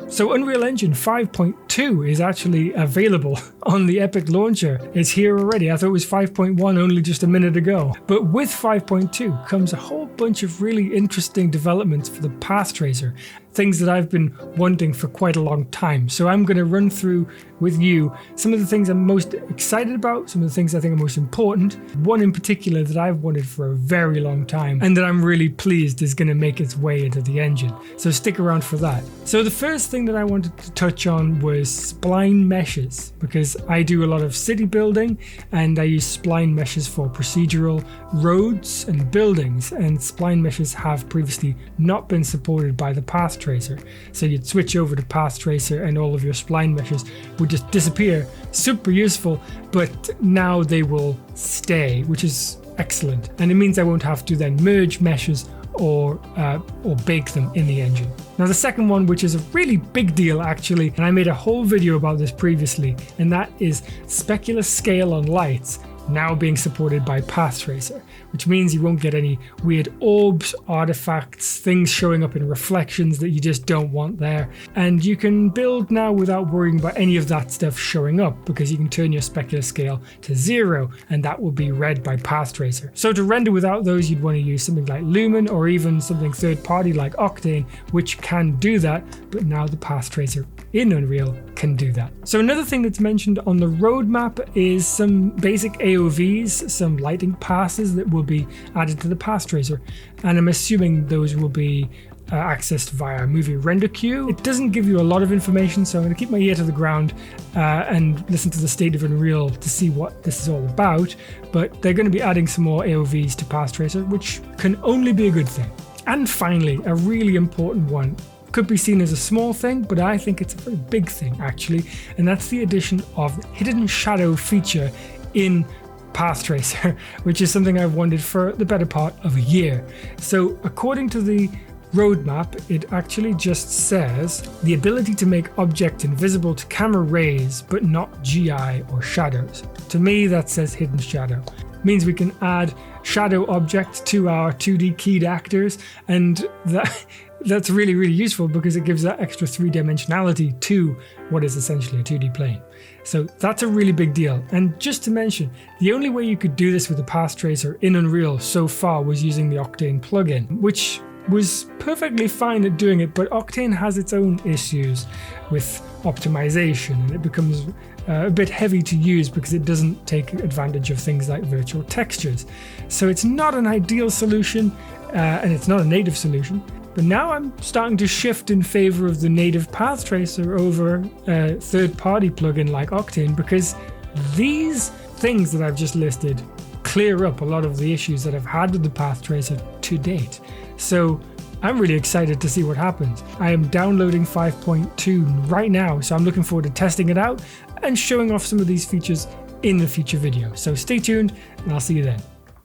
So Unreal Engine 5.2 is actually available on the Epic launcher. It's here already. I thought it was 5.1 only just a minute ago. But with 5.2 comes a whole bunch of really interesting developments for the path tracer, things that I've been wanting for quite a long time. So I'm going to run through with you some of the things I'm most excited about, some of the things I think are most important, one in particular that I've wanted for a very long time and that I'm really pleased is going to make its way into the engine. So stick around for that. So the first thing that I wanted to touch on was spline meshes, because I do a lot of city building and I use spline meshes for procedural roads and buildings, and spline meshes have previously not been supported by the path tracer. So you'd switch over to path tracer and all of your spline meshes would just disappear. Super useful, but now they will stay, which is excellent. And it means I won't have to then merge meshes or bake them in the engine. Now the second one, which is a really big deal actually, and I made a whole video about this previously, and that is specular scale on lights now being supported by path tracer, which means you won't get any weird orbs, artifacts, things showing up in reflections that you just don't want there. And you can build now without worrying about any of that stuff showing up, because you can turn your specular scale to 0 and that will be read by path tracer. So to render without those, you'd want to use something like Lumen or even something third party like Octane, which can do that, but now the path tracer in Unreal can do that. So another thing that's mentioned on the roadmap is some basic AOVs, some lighting passes that will be added to the path tracer, and I'm assuming those will be accessed via movie render queue. It doesn't give you a lot of information, so I'm going to keep my ear to the ground and listen to the state of Unreal to see what this is all about, but they're going to be adding some more AOVs to path tracer, which can only be a good thing. And finally, a really important one. Could be seen as a small thing, but I think it's a very big thing actually, and that's the addition of hidden shadow feature in path tracer, which is something I've wanted for the better part of a year. So according to the roadmap, it actually just says the ability to make objects invisible to camera rays but not GI or shadows. To me that says hidden shadow. It means we can add shadow objects to our 2D keyed actors, and that's really useful because it gives that extra 3-dimensionality to what is essentially a 2D plane. So that's a really big deal. And just to mention, the only way you could do this with the path tracer in Unreal so far was using the Octane plugin, which was perfectly fine at doing it, but Octane has its own issues with optimization, and it becomes a bit heavy to use because it doesn't take advantage of things like virtual textures. So it's not an ideal solution, and it's not a native solution. But now I'm starting to shift in favor of the native path tracer over a third-party plugin like Octane, because these things that I've just listed clear up a lot of the issues that I've had with the path tracer to date. So I'm really excited to see what happens. I am downloading 5.2 right now, so I'm looking forward to testing it out and showing off some of these features in the future video. So stay tuned and I'll see you then.